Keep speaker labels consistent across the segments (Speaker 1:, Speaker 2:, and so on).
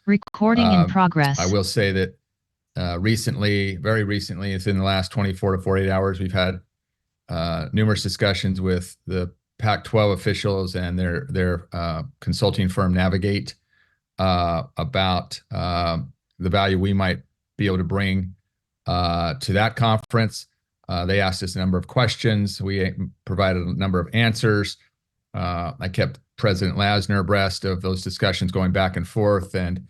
Speaker 1: Recording in progress.
Speaker 2: I will say that very recently, it's in the last 24 to 48 hours, we've had numerous discussions with the Pac-12 officials and their consulting firm Navigate about the value we might be able to bring to that conference. They asked us a number of questions. We provided a number of answers. I kept President Lasner abreast of those discussions going back and forth, and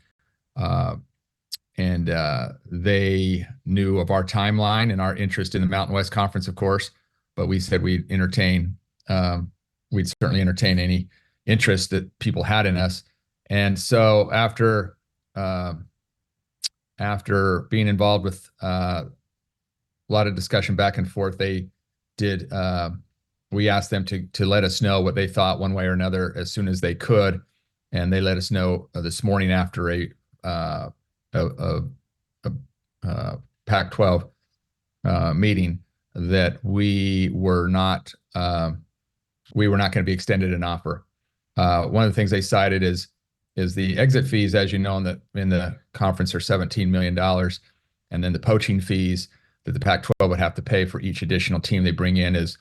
Speaker 2: they knew of our timeline and our interest in the Mountain West Conference, of course. But we said we'd certainly entertain any interest that people had in us. And so after being involved with a lot of discussion back and forth, we asked them to let us know what they thought one way or another as soon as they could. And they let us know this morning after a Pac-12 meeting that we were not going to be extended an offer. One of the things they cited is the exit fees, as you know, in the conference are $17 million, and then the poaching fees that the Pac-12 would have to pay for each additional team they bring in is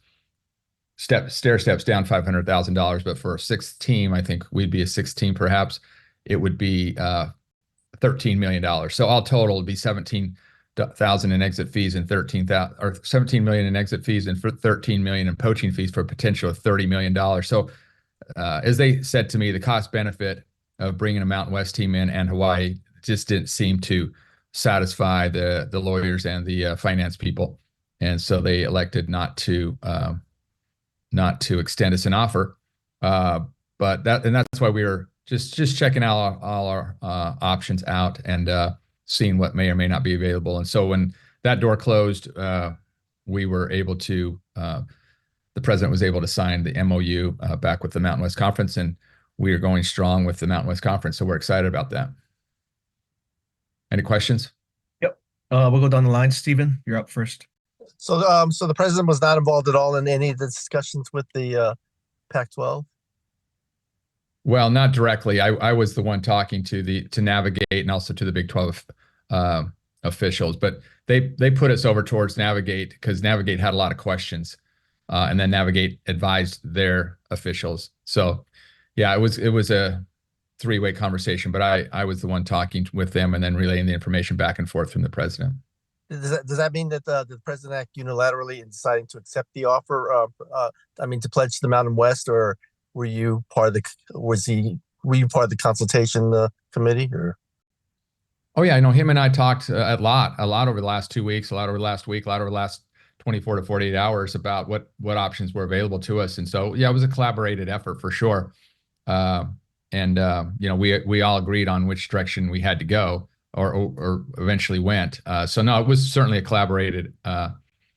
Speaker 2: stair steps down $500,000. But for a sixth team, I think we'd be a sixth team perhaps, it would be $13 million. So all total would be 17,000 in exit fees and 13,000, or 17 million in exit fees and 13 million in poaching fees for a potential of $30 million. So as they said to me, the cost benefit of bringing a Mountain West team in and Hawaii just didn't seem to satisfy the lawyers and the finance people, and so they elected not to extend us an offer. But that's why we were just checking out all our options out and seeing what may or may not be available. And so when that door closed, we were able to. The president was able to sign the MOU back with the Mountain West Conference, and we are going strong with the Mountain West Conference. So we're excited about that. Any questions?
Speaker 3: Yep. We'll go down the line. Stephen, you're up first.
Speaker 4: So the president was not involved at all in any of the discussions with the Pac-12?
Speaker 2: Well, not directly. I was the one talking to Navigate and also to the Big 12 officials, but they put us over towards Navigate because Navigate had a lot of questions, and then Navigate advised their officials. So, yeah, it was a three-way conversation, but I was the one talking with them and then relaying the information back and forth from the president.
Speaker 4: Does that mean that the president acted unilaterally in deciding to accept the offer? To pledge to the Mountain West, or were you part of the consultation committee? Or?
Speaker 2: Oh yeah, I know him and I talked a lot over the last 2 weeks, a lot over the last week, a lot over the last 24 to 48 hours about what options were available to us. And so yeah, it was a collaborated effort for sure. We all agreed on which direction we had to go, or eventually went. So no, it was certainly a collaborated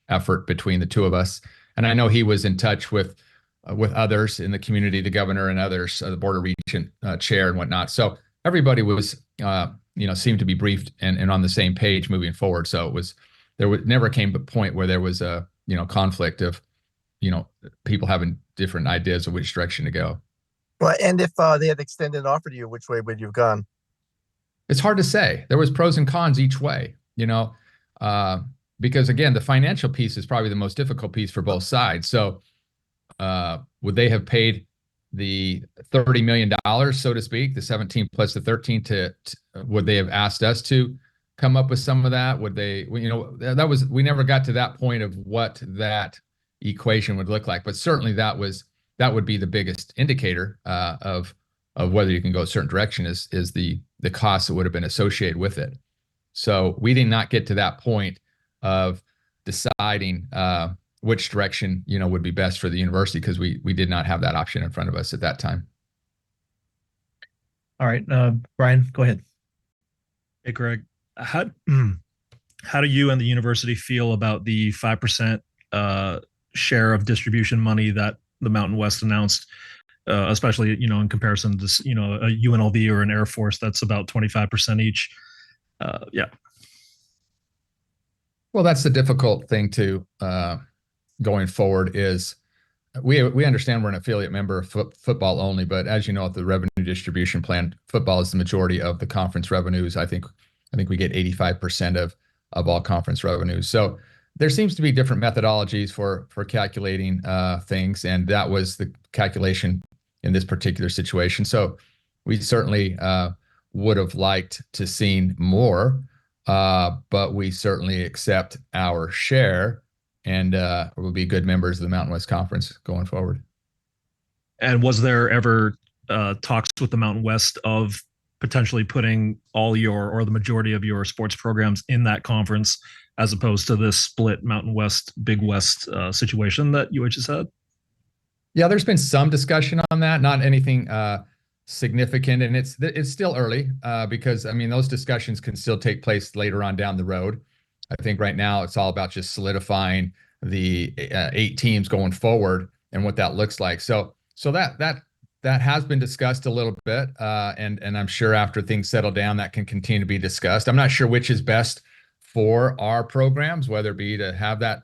Speaker 2: effort between the two of us. And I know he was in touch with others in the community, the governor and others, the border region chair and whatnot. So everybody was, seemed to be briefed and on the same page moving forward. So never came to a point where there was a, conflict of, people having different ideas of which direction to go.
Speaker 4: Well, and if they had extended an offer to you, which way would you have gone?
Speaker 2: It's hard to say. There was pros and cons each way, because again, the financial piece is probably the most difficult piece for both sides. So would they have paid the $30 million, so to speak, the 17 plus the 13 would they have asked us to come up with some of that? Would they, we never got to that point of what that equation would look like, but certainly that would be the biggest indicator of whether you can go a certain direction is the cost that would have been associated with it. So we did not get to that point of deciding which direction would be best for the university, because we did not have that option in front of us at that time.
Speaker 3: All right, Brian, go ahead.
Speaker 5: Hey, Greg, how do you and the university feel about the 5% share of distribution money that the Mountain West announced, especially, in comparison to, a UNLV or an Air Force that's about 25% each? Yeah.
Speaker 2: Well, that's the difficult thing to going forward is we understand we're an affiliate member of football only, but as you know, at the revenue distribution plan, football is the majority of the conference revenues. I think we get 85% of all conference revenues. So there seems to be different methodologies for calculating things, and that was the calculation in this particular situation. So we certainly would have liked to seen more, but we certainly accept our share, and we'll be good members of the Mountain West Conference going forward.
Speaker 5: And was there ever talks with the Mountain West of potentially putting all your or the majority of your sports programs in that conference, as opposed to this split Mountain West, Big West situation that UH has had?
Speaker 2: Yeah, there's been some discussion on that, not anything significant, and it's still early because I mean those discussions can still take place later on down the road. I think right now it's all about just solidifying the 8 teams going forward and what that looks like. So that has been discussed a little bit, and I'm sure after things settle down, that can continue to be discussed. I'm not sure which is best for our programs, whether it be to have that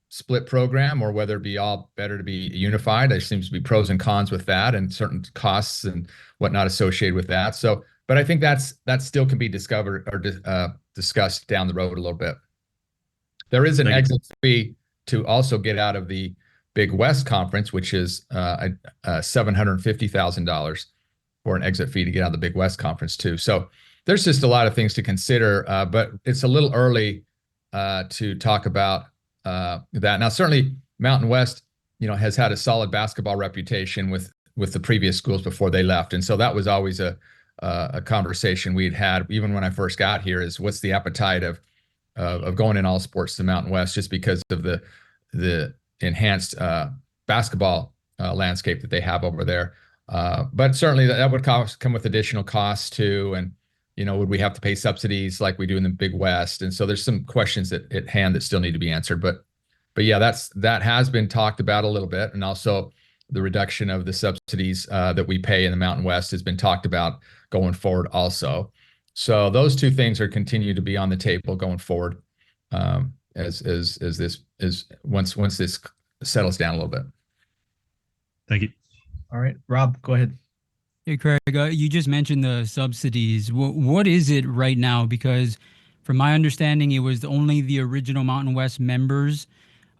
Speaker 2: split program or whether it be all better to be unified. There seems to be pros and cons with that, and certain costs and whatnot associated with that. So, but I think that still can be discovered or discussed down the road a little bit. There is an exit fee to also get out of the Big West Conference, which is $750,000 for an exit fee to get out of the Big West Conference too. So there's just a lot of things to consider, but it's a little early to talk about that. Now, certainly Mountain West, has had a solid basketball reputation with the previous schools before they left, and so that was always a conversation we'd had even when I first got here. Is what's the appetite of going in all sports to Mountain West, just because of the enhanced basketball landscape that they have over there. But certainly that would come with additional costs too, and would we have to pay subsidies like we do in the Big West? And so there's some questions at hand that still need to be answered. But yeah, that has been talked about a little bit, and also the reduction of the subsidies that we pay in the Mountain West has been talked about going forward also. So those two things are continue to be on the table going forward as this is once this settles down a little bit.
Speaker 5: Thank you.
Speaker 3: All right, Rob, go ahead.
Speaker 6: Hey, Craig, you just mentioned the subsidies. What is it right now? Because from my understanding, it was only the original Mountain West members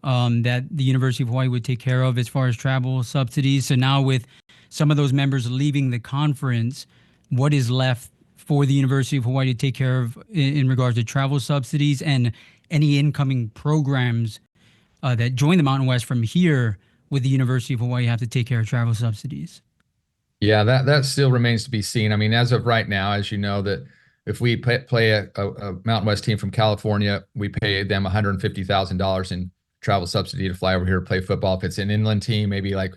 Speaker 6: that the University of Hawaii would take care of as far as travel subsidies. So now with some of those members leaving the conference, what is left for the University of Hawaii to take care of in regards to travel subsidies and any incoming programs that join the Mountain West from here? Would the University of Hawaii have to take care of travel subsidies?
Speaker 2: Yeah, that still remains to be seen. I mean, as of right now, as you know, that if we play a Mountain West team from California, we pay them $150,000 in travel subsidy to fly over here to play football. If it's an inland team, maybe like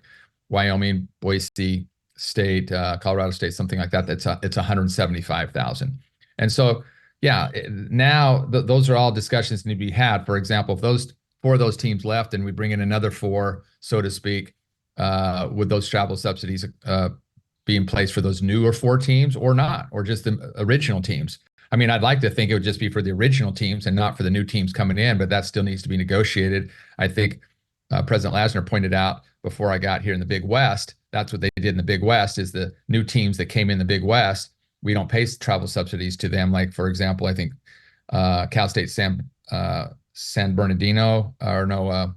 Speaker 2: Wyoming, Boise State, Colorado State, something like that, it's $175,000. And so, yeah, now those are all discussions that need to be had. For example, if those 4 of those teams left and we bring in another 4, so to speak, would those travel subsidies be in place for those newer 4 teams or not, or just the original teams? I mean, I'd like to think it would just be for the original teams and not for the new teams coming in, but that still needs to be negotiated. I think President Lasner pointed out before I got here in the Big West, that's what they did in the Big West, is the new teams that came in the Big West, we don't pay travel subsidies to them. Like, for example, I think Cal State San Bernardino, or no,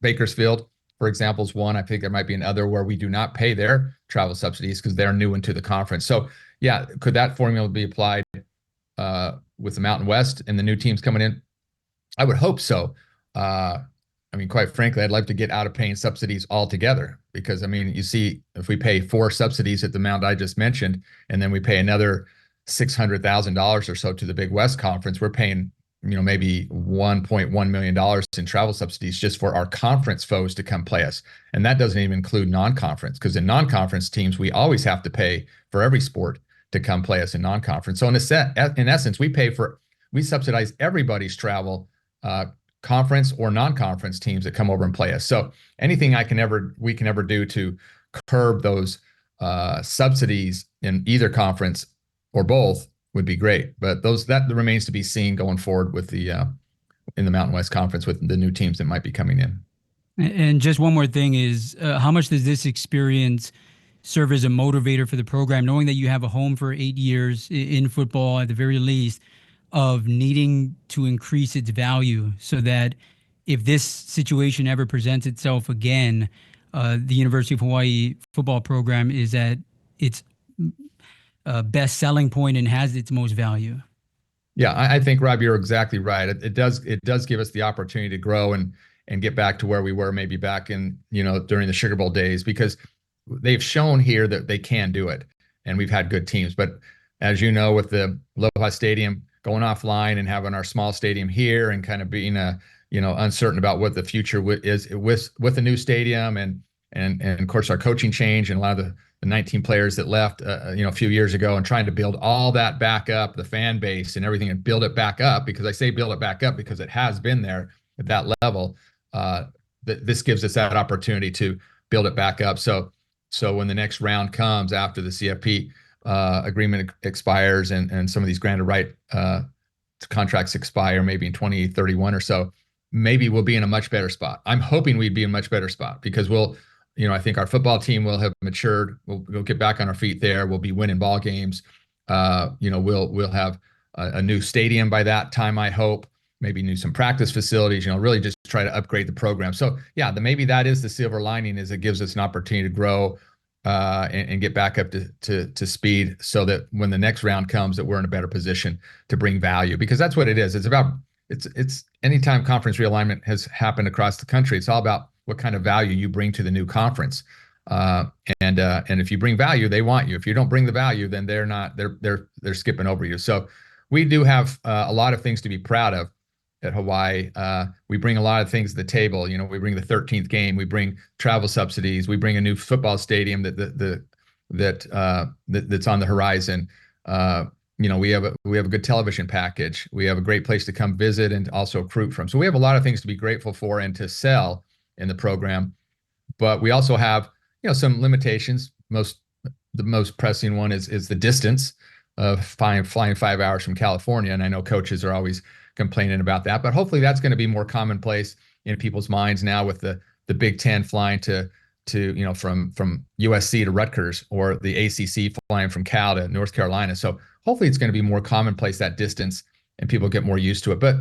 Speaker 2: Bakersfield, for example, is one. I think there might be another where we do not pay their travel subsidies because they're new into the conference. So yeah, could that formula be applied with the Mountain West and the new teams coming in? I would hope so. I mean, quite frankly, I'd like to get out of paying subsidies altogether, because I mean, you see, if we pay 4 subsidies at the amount I just mentioned, and then we pay another $600,000 or so to the Big West Conference, we're paying maybe $1.1 million in travel subsidies just for our conference foes to come play us. And that doesn't even include non-conference, because in non-conference teams, we always have to pay for every sport to come play us in non-conference. So in essence, we subsidize everybody's travel, conference or non-conference teams that come over and play us. So anything we can ever do to curb those subsidies in either conference or both would be great, but that remains to be seen going forward with in the Mountain West Conference with the new teams that might be coming in.
Speaker 6: And just one more thing is, how much does this experience serve as a motivator for the program, knowing that you have a home for 8 years in football at the very least, of needing to increase its value so that if this situation ever presents itself again, the University of Hawaii football program is at its best selling point and has its most value.
Speaker 2: Yeah, I think, Rob, you're exactly right. It does give us the opportunity to grow and get back to where we were maybe back in, during the Sugar Bowl days, because they've shown here that they can do it, and we've had good teams. But as you know, with the Aloha Stadium going offline and having our small stadium here and kind of being uncertain about what the future is with the new stadium and of course our coaching change and a lot of the 19 players that left a few years ago, and trying to build all that back up, the fan base and everything, and build it back up, because I say build it back up because it has been there at that level. This gives us that opportunity to build it back up. So when the next round comes after the CFP agreement expires and some of these granted right contracts expire, maybe in 2031 or so, maybe we'll be in a much better spot. I'm hoping we'd be in a much better spot, because I think our football team will have matured. We'll get back on our feet there. We'll be winning ball games. We'll have a new stadium by that time, I hope. Maybe some practice facilities. Really just try to upgrade the program. So yeah, maybe that is the silver lining, is it gives us an opportunity to grow and get back up to speed, so that when the next round comes, that we're in a better position to bring value, because that's what it is. It's anytime conference realignment has happened across the country, it's all about what kind of value you bring to the new conference. And if you bring value, they want you. If you don't bring the value, then they're skipping over you. So we do have a lot of things to be proud of at Hawaii. We bring a lot of things to the table. We bring the 13th game, we bring travel subsidies, we bring a new football stadium that's on the horizon. We have a good television package. We have a great place to come visit and also recruit from. So we have a lot of things to be grateful for and to sell in the program, but we also have some limitations. The most pressing one is the distance of flying 5 hours from California, and I know coaches are always complaining about that, but hopefully that's going to be more commonplace in people's minds now, with the Big Ten flying to from USC to Rutgers, or the ACC flying from Cal to North Carolina. So hopefully it's going to be more commonplace, that distance, and people get more used to it. But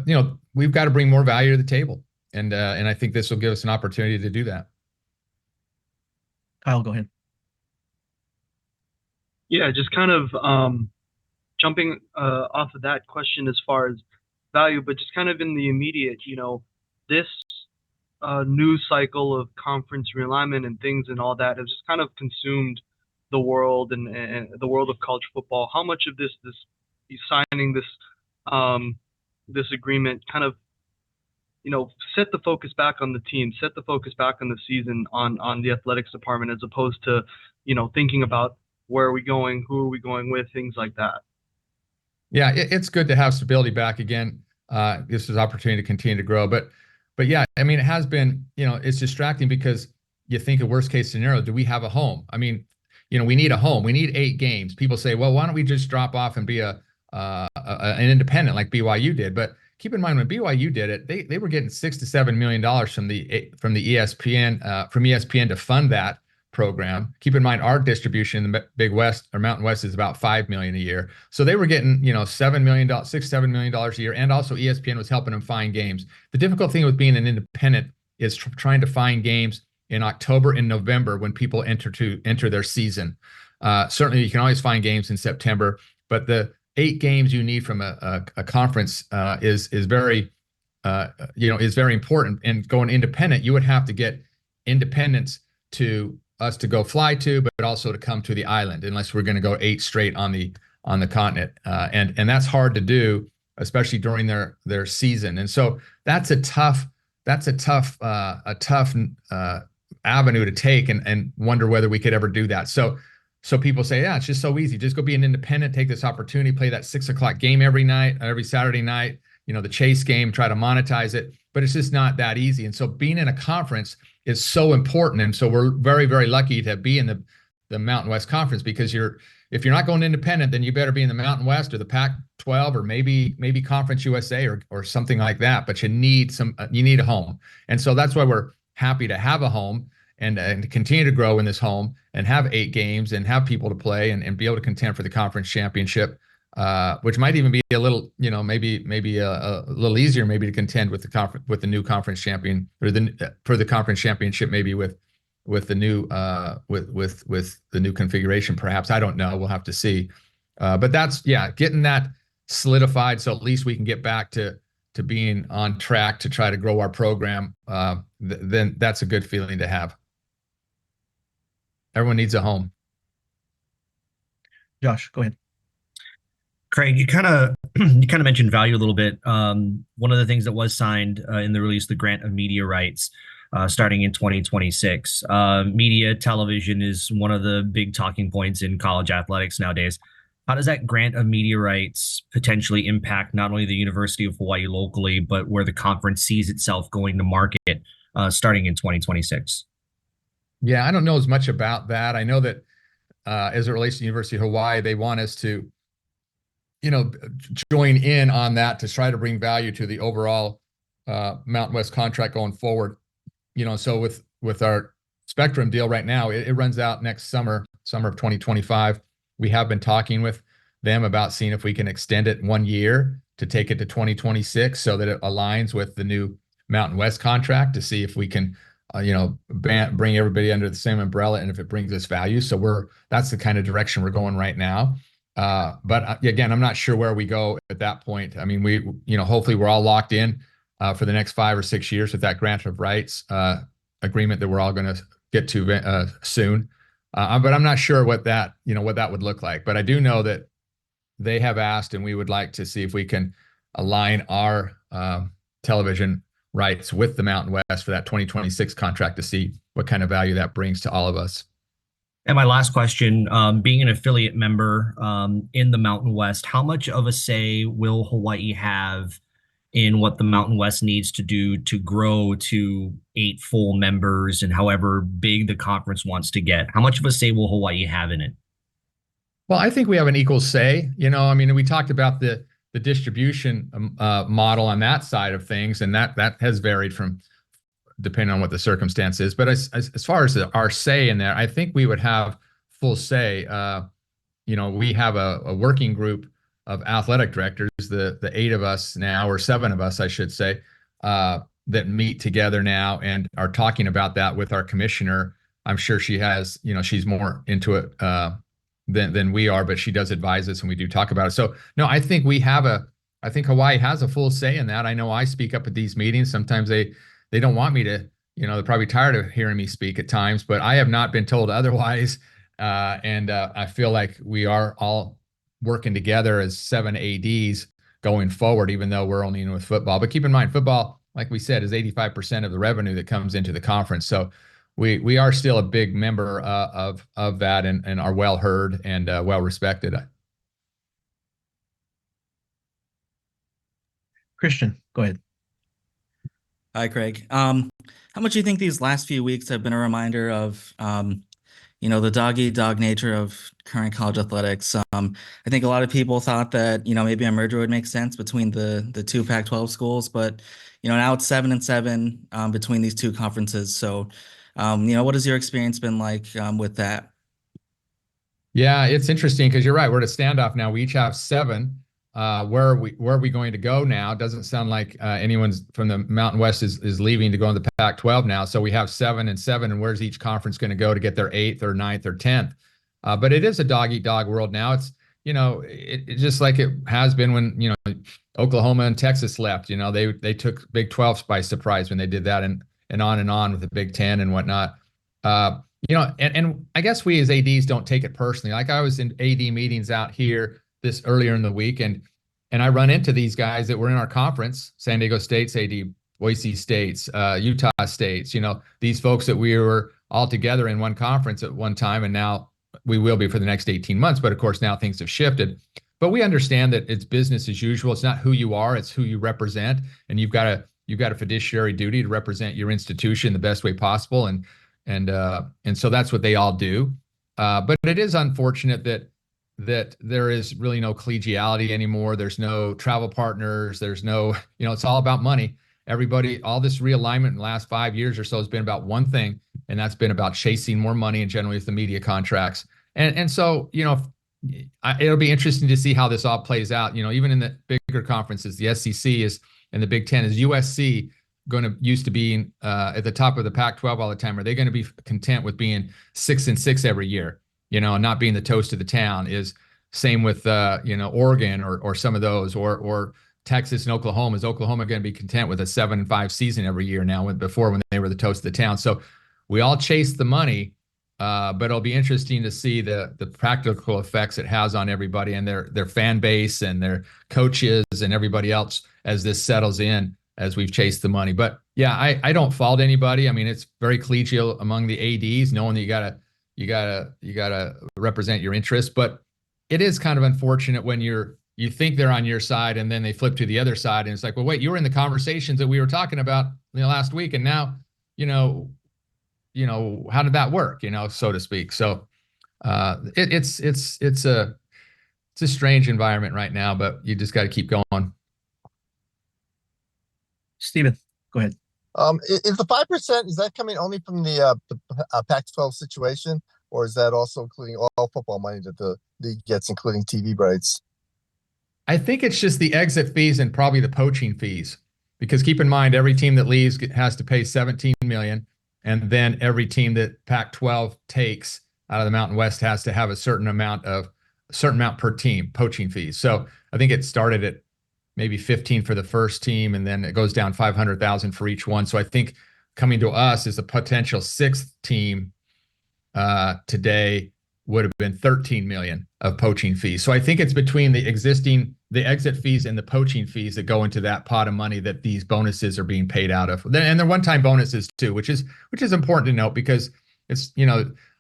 Speaker 2: we've got to bring more value to the table, and I think this will give us an opportunity to do that.
Speaker 3: Kyle, go ahead.
Speaker 7: Yeah, just kind of jumping off of that question as far as value, but just kind of in the immediate, this news cycle of conference realignment and things and all that has just kind of consumed the world and the world of college football. How much of this signing this agreement kind of set the focus back on the team, set the focus back on the season, on the athletics department, as opposed to thinking about where are we going, who are we going with, things like that?
Speaker 2: Yeah, it's good to have stability back again. This is opportunity to continue to grow, but yeah, I mean, it has been, it's distracting, because you think of worst case scenario, do we have a home? I mean, we need a home. We need 8 games. People say, well, why don't we just drop off and be an independent like BYU did? But keep in mind, when BYU did it, they were getting $6 to $7 million from the ESPN to fund that program. Keep in mind, our distribution in the Big West or Mountain West is about $5 million a year. So they were getting, $7 million, $6-7 million a year, and also ESPN was helping them find games. The difficult thing with being an independent is trying to find games in October and November when people enter their season. Certainly, you can always find games in September, but the 8 games you need from a conference is very important. And going independent, you would have to get independents to us to go fly to, but also to come to the island, unless we're going to go 8 straight on the continent, and that's hard to do, especially during their season. And so that's a tough avenue to take, and wonder whether we could ever do that. So people say, yeah, it's just so easy. Just go be an independent, take this opportunity, play that 6 o'clock game every Saturday night, the Chase game, try to monetize it, but it's just not that easy. And so being in a conference is so important. And so we're very, very lucky to be in the Mountain West Conference, because if you're not going independent, then you better be in the Mountain West or the Pac-12 or maybe Conference USA or something like that. But you need a home. And so that's why we're happy to have a home and continue to grow in this home and have 8 games and have people to play and be able to contend for the conference championship, which might even be a little, maybe a little easier maybe to contend with the new conference champion, or for the conference championship, maybe with the new with the new configuration, perhaps. I don't know. We'll have to see. But that's, getting that solidified, so at least we can get back to being on track to try to grow our program. Then that's a good feeling to have. Everyone needs a home.
Speaker 3: Josh, go ahead.
Speaker 8: Craig, you kind of mentioned value a little bit. One of the things that was signed in the release, the grant of media rights, starting in 2026. Media, television is one of the big talking points in college athletics nowadays. How does that grant of media rights potentially impact not only the University of Hawaii locally, but where the conference sees itself going to market starting in 2026?
Speaker 2: Yeah, I don't know as much about that. I know that as it relates to the University of Hawaii, they want us to, join in on that to try to bring value to the overall Mountain West contract going forward. So with our Spectrum deal right now, it runs out next summer of 2025. We have been talking with them about seeing if we can extend it 1 year to take it to 2026 so that it aligns with the new Mountain West contract, to see if we can, bring everybody under the same umbrella and if it brings us value. So that's the kind of direction we're going right now. But again, I'm not sure where we go at that point. I mean, hopefully we're all locked in for the next 5 or 6 years with that grant of rights agreement that we're all going to get to soon. But I'm not sure what that would look like. But I do know that they have asked, and we would like to see if we can align our television rights with the Mountain West for that 2026 contract, to see what kind of value that brings to all of us.
Speaker 8: And my last question, being an affiliate member in the Mountain West, how much of a say will Hawaii have in what the Mountain West needs to do to grow to 8 full members and however big the conference wants to get? How much of a say will Hawaii have in it?
Speaker 2: Well, I think we have an equal say. We talked about the distribution model on that side of things, and that has varied from depending on what the circumstance is. But as far as our say in there, I think we would have full say. We have a working group of athletic directors, the 8 of us now, or 7 of us, I should say, that meet together now and are talking about that with our commissioner. I'm sure she has, she's more into it than we are, but she does advise us and we do talk about it. So no, I think I think Hawaii has a full say in that. I know I speak up at these meetings. Sometimes they don't want me to, they're probably tired of hearing me speak at times, but I have not been told otherwise. And I feel like we are all working together as 7 ADs going forward, even though we're only in with football. But keep in mind, football, like we said, is 85% of the revenue that comes into the conference. So we are still a big member of that and are well heard and well respected.
Speaker 3: Christian, go ahead.
Speaker 9: Hi, Craig. How much do you think these last few weeks have been a reminder of, the dog-eat-dog nature of current college athletics? I think a lot of people thought that, maybe a merger would make sense between the 2 Pac-12 schools, but, now it's 7-7 between these 2 conferences. So, what has your experience been like with that? Yeah,
Speaker 2: it's interesting because you're right. We're at a standoff now. We each have 7. Where are we going to go now? It doesn't sound like anyone's from the Mountain West is leaving to go in the Pac-12 now. So we have 7 and 7, and where's each conference going to go to get their 8th or 9th or 10th? But it is a dog-eat-dog world now. It's it's just like it has been when Oklahoma and Texas left. They took Big 12 by surprise when they did that, and on with the Big 10 and whatnot. And I guess we as ADs don't take it personally. Like I was in AD meetings out here this earlier in the week, and I run into these guys that were in our conference: San Diego State's AD, Boise State's, Utah State's. These folks that we were all together in one conference at one time, and now we will be for the next 18 months. But of course, now things have shifted. But we understand that it's business as usual. It's not who you are; it's who you represent, and you've got a fiduciary duty to represent your institution the best way possible, and so that's what they all do. But it is unfortunate that there is really no collegiality anymore. There's no travel partners. There's no, it's all about money. everybody, all this realignment in the last 5 years or so has been about one thing, and that's been about chasing more money, and generally it's the media contracts. And so, it'll be interesting to see how this all plays out. Even in the bigger conferences, the SEC is, and the Big Ten is USC going to used to be at the top of the Pac-12 all the time. Are they going to be content with being 6-6 every year, and not being the toast of the town? Is same with Oregon or some of those, or Texas and Oklahoma. Is Oklahoma going to be content with a 7-5 season every year now, before when they were the toast of the town? So we all chase the money, but it'll be interesting to see the practical effects it has on everybody and their fan base and their coaches and everybody else as this settles in, as we've chased the money. But yeah, I don't fault anybody. I mean, it's very collegial among the ADs, knowing that you gotta represent your interests. But it is kind of unfortunate when you think they're on your side and then they flip to the other side, and it's like, well, wait, you were in the conversations that we were talking about last week, and now how did that work, so to speak. So it's a strange environment right now, but you just got to keep going.
Speaker 3: Steven, go ahead.
Speaker 4: Is the 5%, is that coming only from the Pac-12 situation, or is that also including all football money that the league gets, including TV rights?
Speaker 2: I think it's just the exit fees and probably the poaching fees, because keep in mind, every team that leaves has to pay $17 million, and then every team that Pac-12 takes out of the Mountain West has to have a certain amount per team, poaching fees. So I think it started at maybe 15 for the first team, and then it goes down 500,000 for each one. So I think coming to us as a potential sixth team today would have been 13 million of poaching fees. So I think it's between the exit fees and the poaching fees that go into that pot of money that these bonuses are being paid out of. And they're one-time bonuses too, which is important to note, because it's,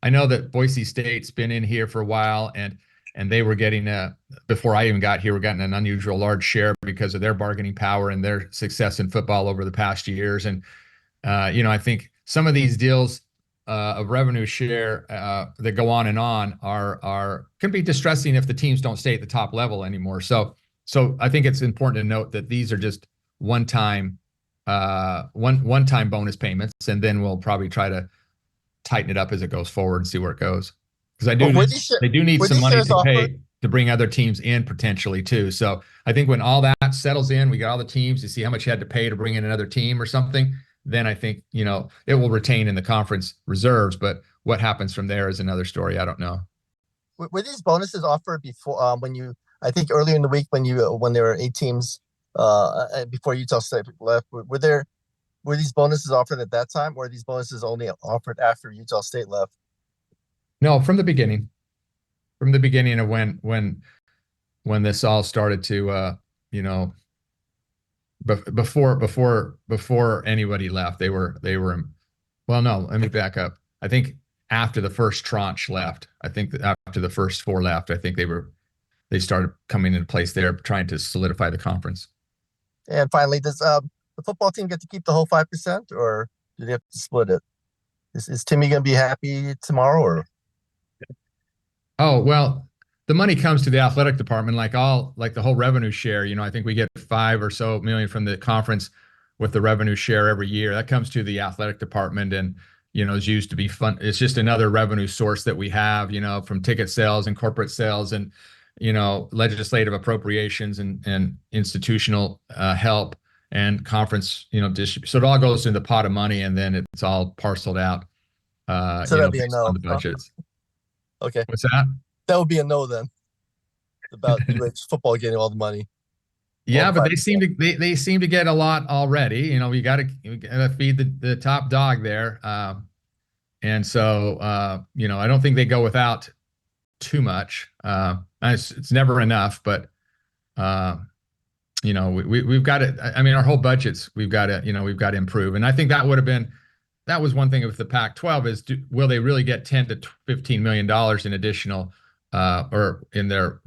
Speaker 2: I know that Boise State's been in here for a while, and they were getting before I even got here, we're getting an unusual large share because of their bargaining power and their success in football over the past years. And I think some of these deals of revenue share that go on and on can be distressing if the teams don't stay at the top level anymore. So I think it's important to note that these are just one-time bonus payments, and then we'll probably try to tighten it up as it goes forward and see where it goes. Because they do need some money to pay to bring other teams in potentially too. So I think when all that settles in, we got all the teams, you see how much you had to pay to bring in another team or something, then I think, it will retain in the conference reserves. But what happens from there is another story. I don't know.
Speaker 4: Were these bonuses offered before, I think earlier in the week when there were 8 teams before Utah State left, were these bonuses offered at that time, or are these bonuses only offered after Utah State left?
Speaker 2: No, from the beginning of when this all started to, before anybody left, they were, well, no, let me back up. I think after the first tranche left, I think that after the first 4 left, I think they started coming into place there, trying to solidify the conference.
Speaker 4: And finally, does the football team get to keep the whole 5%, or do they have to split it? Is Timmy going to be happy tomorrow, or?
Speaker 2: Oh, well, the money comes to the athletic department, like the whole revenue share. I think we get $5 or so million from the conference with the revenue share every year. That comes to the athletic department, and is used to be fun. It's just another revenue source that we have, from ticket sales and corporate sales and legislative appropriations and institutional help and conference so it all goes in the pot of money, and then it's all parceled out.
Speaker 4: So that'd be a no
Speaker 2: on the budgets.
Speaker 4: Okay.
Speaker 2: What's that?
Speaker 4: That would be a no then. About UH football getting all the money.
Speaker 2: Yeah, but they seem to get a lot already. We gotta feed the top dog there. And so I don't think they go without too much. It's never enough, but we've got it. I mean, our whole budgets, we've got to improve. And I think that was one thing with the Pac-12 is, will they really get $10 to $15 million in additional or in their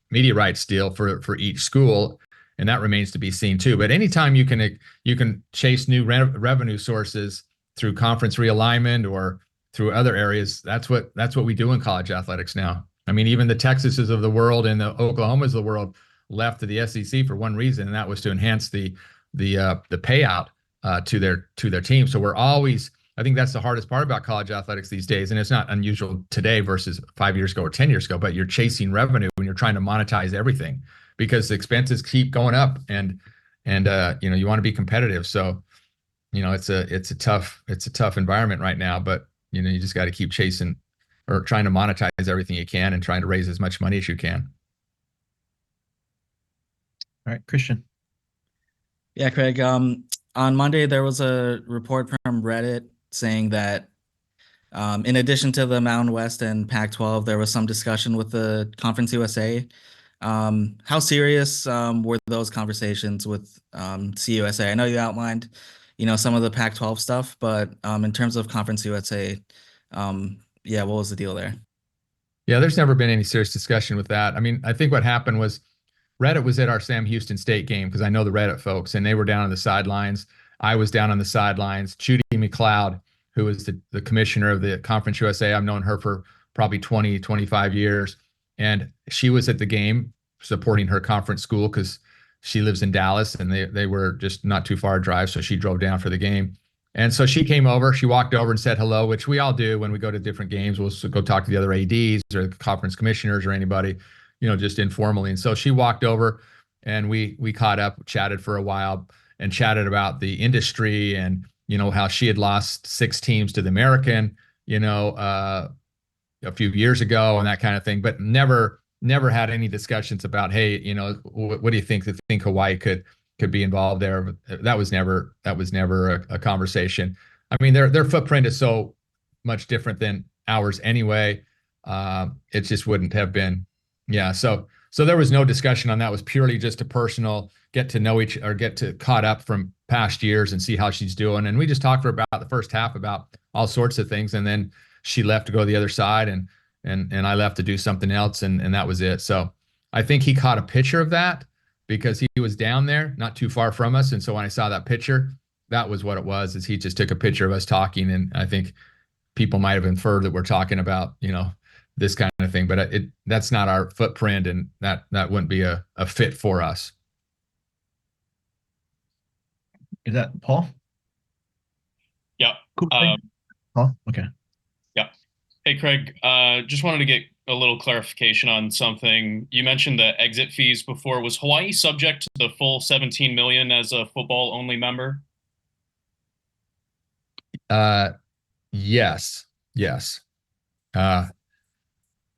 Speaker 2: media rights deal for each school? And that remains to be seen too. But anytime you can chase new revenue sources through conference realignment or through other areas, that's what we do in college athletics now. I mean, even the Texases of the world and the Oklahomas of the world left to the SEC for one reason, and that was to enhance the the payout to their team. So we're always, I think that's the hardest part about college athletics these days, and it's not unusual today versus 5 years ago or 10 years ago, but you're chasing revenue when you're trying to monetize everything because the expenses keep going up, and you want to be competitive. So it's a tough environment right now, but you just got to keep chasing or trying to monetize everything you can and trying to raise as much money as you can.
Speaker 3: All right, Christian.
Speaker 9: Yeah, Craig. On Monday, there was a report from Reddit saying that in addition to the Mountain West and Pac-12, there was some discussion with the Conference USA. How serious were those conversations with CUSA? I know you outlined, some of the Pac-12 stuff, but in terms of Conference USA, what was the deal there?
Speaker 2: Yeah, there's never been any serious discussion with that. I mean, I think what happened was Reddit was at our Sam Houston State game because I know the Reddit folks, and they were down on the sidelines. I was down on the sidelines. Judy McLeod, who is the commissioner of the Conference USA, I've known her for probably 20, 25 years. And she was at the game supporting her conference school because she lives in Dallas, and they were just not too far a drive. So she drove down for the game. And so she came over, she walked over and said hello, which we all do when we go to different games. We'll go talk to the other ADs or the conference commissioners or anybody, just informally. And so she walked over and we caught up, chatted for a while, and chatted about the industry and, how she had lost 6 teams to the American, a few years ago and that kind of thing, but never had any discussions about, hey, what do you think Hawaii could be involved there? That was never a conversation. I mean, their footprint is so much different than ours anyway. It just wouldn't have been. Yeah. So there was no discussion on that. It was purely just a personal get to caught up from past years and see how she's doing. And we just talked for about the first half about all sorts of things. And then she left to go to the other side and I left to do something else. And that was it. So I think he caught a picture of that because he was down there, not too far from us. And so when I saw that picture, that was what it was, is he just took a picture of us talking. And I think people might have inferred that we're talking about, this kind of thing, but that's not our footprint, and that wouldn't be a fit for us.
Speaker 3: Is that Paul?
Speaker 10: Yeah.
Speaker 3: Cool. Paul? Okay.
Speaker 10: Yeah. Hey, Craig, just wanted to get a little clarification on something. You mentioned the exit fees before. Was Hawaii subject to the full 17 million as a football only member?
Speaker 2: Yes.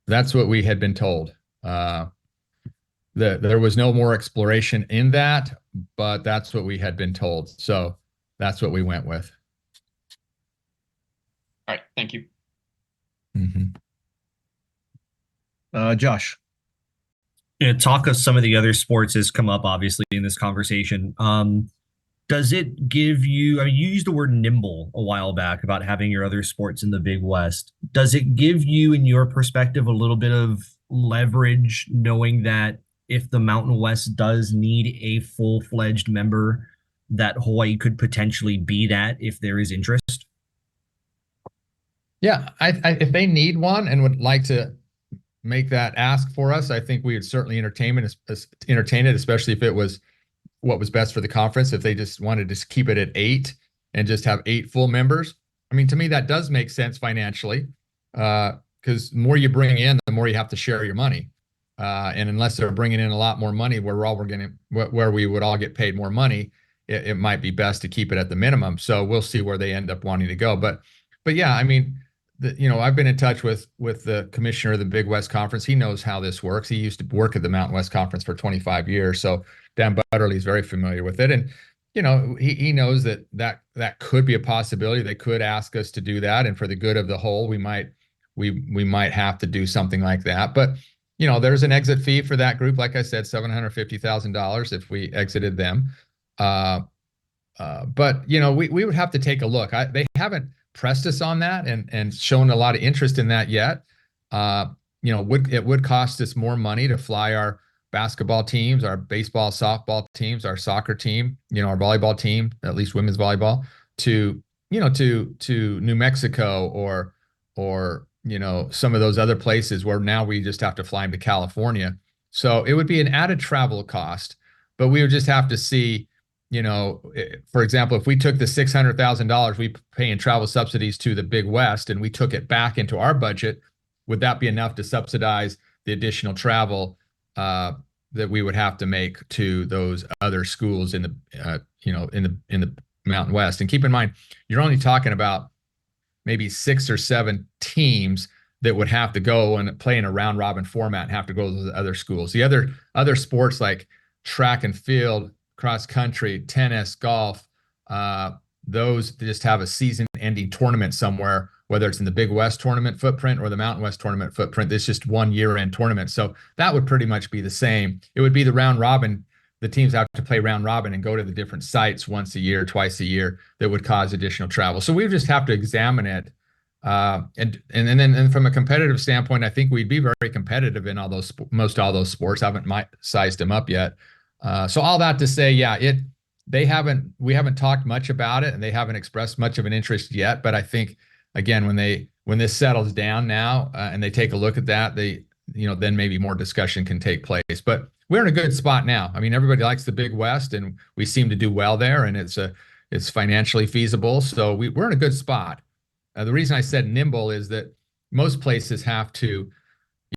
Speaker 2: That's what we had been told. There was no more exploration in that, but that's what we had been told. So that's what we went with.
Speaker 10: All right. Thank you.
Speaker 2: Mm-hmm.
Speaker 3: Josh.
Speaker 8: Talk of some of the other sports has come up, obviously, in this conversation. Does it give you, you used the word nimble a while back about having your other sports in the Big West. Does it give you, in your perspective, a little bit of leverage knowing that if the Mountain West does need a full-fledged member, that Hawaii could potentially be that if there is interest?
Speaker 2: Yeah, if they need one and would like to make that ask for us, I think we would certainly entertain it, especially if it was what was best for the conference. If they just wanted to keep it at 8 and just have 8 full members, I mean, to me, that does make sense financially, because the more you bring in, the more you have to share your money. And unless they're bringing in a lot more money, where we would all get paid more money, it might be best to keep it at the minimum. So we'll see where they end up wanting to go. But yeah, I mean, I've been in touch with the commissioner of the Big West Conference. He knows how this works. He used to work at the Mountain West Conference for 25 years. So Dan Butterly is very familiar with it. And, he knows that could be a possibility. They could ask us to do that. And for the good of the whole, we might have to do something like that. But, there's an exit fee for that group. Like I said, $750,000 if we exited them. But, we would have to take a look. They haven't pressed us on that and shown a lot of interest in that yet. It would cost us more money to fly our basketball teams, our baseball, softball teams, our soccer team, our volleyball team, at least women's volleyball, to New Mexico or some of those other places where now we just have to fly them to California. So it would be an added travel cost, but we would just have to see, for example, if we took the $600,000 we pay in travel subsidies to the Big West and we took it back into our budget, would that be enough to subsidize the additional travel that we would have to make to those other schools in the in the Mountain West? And keep in mind, you're only talking about maybe 6 or 7 teams that would have to go and play in a round robin format and have to go to the other schools. The other sports like track and field, cross country, tennis, golf, those just have a season ending tournament somewhere, whether it's in the Big West tournament footprint or the Mountain West tournament footprint. It's just one year-end tournament. So that would pretty much be the same. It would be the round robin. The teams have to play round robin and go to the different sites once a year, twice a year, that would cause additional travel. So we just have to examine it. And then from a competitive standpoint, I think we'd be very competitive in most all those sports. I haven't sized them up yet. So all that to say, yeah, we haven't talked much about it and they haven't expressed much of an interest yet. But I think, again, when this settles down now and they take a look at that, then maybe more discussion can take place. But we're in a good spot now. I mean, everybody likes the Big West and we seem to do well there, and it's financially feasible. So we're in a good spot. The reason I said nimble is that most places have to,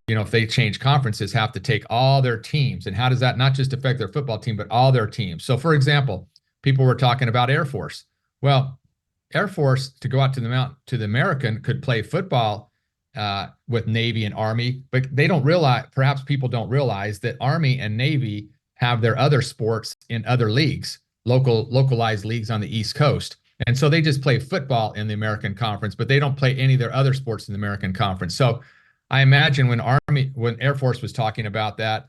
Speaker 2: if they change conferences, have to take all their teams. And how does that not just affect their football team, but all their teams? So, for example, people were talking about Air Force. Well, Air Force, to go out to the American, could play football with Navy and Army, but they don't realize, perhaps people don't realize, that Army and Navy have their other sports in other leagues, localized leagues on the East Coast. And so they just play football in the American Conference, but they don't play any of their other sports in the American Conference. So I imagine when Air Force was talking about that,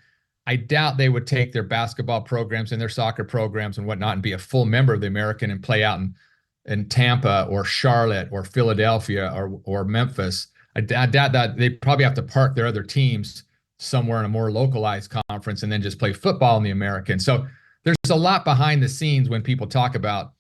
Speaker 2: I doubt they would take their basketball programs and their soccer programs and whatnot and be a full member of the American and play out in Tampa or Charlotte or Philadelphia or Memphis. I doubt that. They probably have to park their other teams somewhere in a more localized conference and then just play football in the American. So there's a lot behind the scenes when people talk about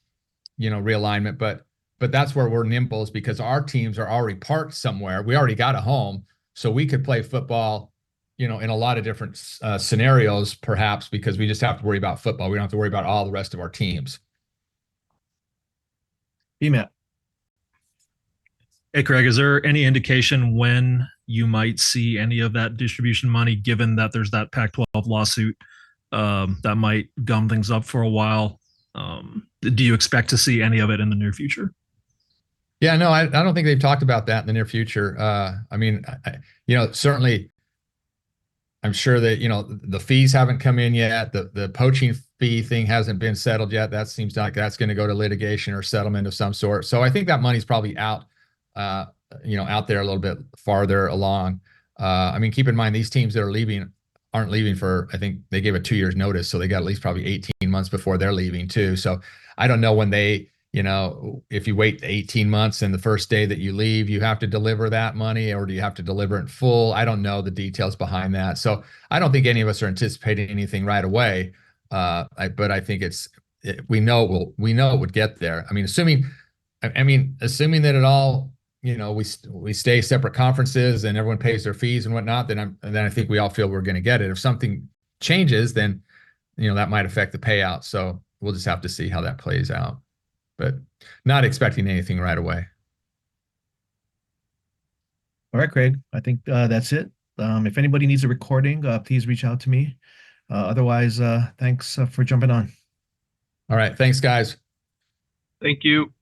Speaker 2: realignment, but that's where we're nimble, is because our teams are already parked somewhere. We already got a home, so we could play football, in a lot of different scenarios, perhaps, because we just have to worry about football. We don't have to worry about all the rest of our teams.
Speaker 3: BMAT.
Speaker 5: Hey, Craig, is there any indication when you might see any of that distribution money, given that there's that Pac-12 lawsuit that might gum things up for a while? Do you expect to see any of it in the near future?
Speaker 2: Yeah, no, I don't think they've talked about that in the near future. I mean, certainly I'm sure that, the fees haven't come in yet. The poaching fee thing hasn't been settled yet. That seems like that's going to go to litigation or settlement of some sort. So I think that money's probably out there a little bit farther along. I mean, keep in mind, these teams that are leaving aren't leaving for, I think they gave a 2 years notice. So they got at least probably 18 months before they're leaving too. So I don't know when they, if you wait 18 months and the first day that you leave, you have to deliver that money, or do you have to deliver it in full? I don't know the details behind that. So I don't think any of us are anticipating anything right away. But I think we know it would get there. I mean, assuming that it all, we stay separate conferences and everyone pays their fees and whatnot, then I think we all feel we're going to get it. If something changes, then, that might affect the payout. So we'll just have to see how that plays out, but not expecting anything right away.
Speaker 3: All right, Craig, I think that's it. If anybody needs a recording, please reach out to me. Otherwise, thanks for jumping on.
Speaker 2: All right. Thanks, guys.
Speaker 7: Thank you.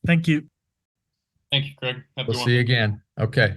Speaker 3: Thank you.
Speaker 10: Thank you, Craig. Have a
Speaker 2: We'll
Speaker 10: good one.
Speaker 2: see you again. Okay.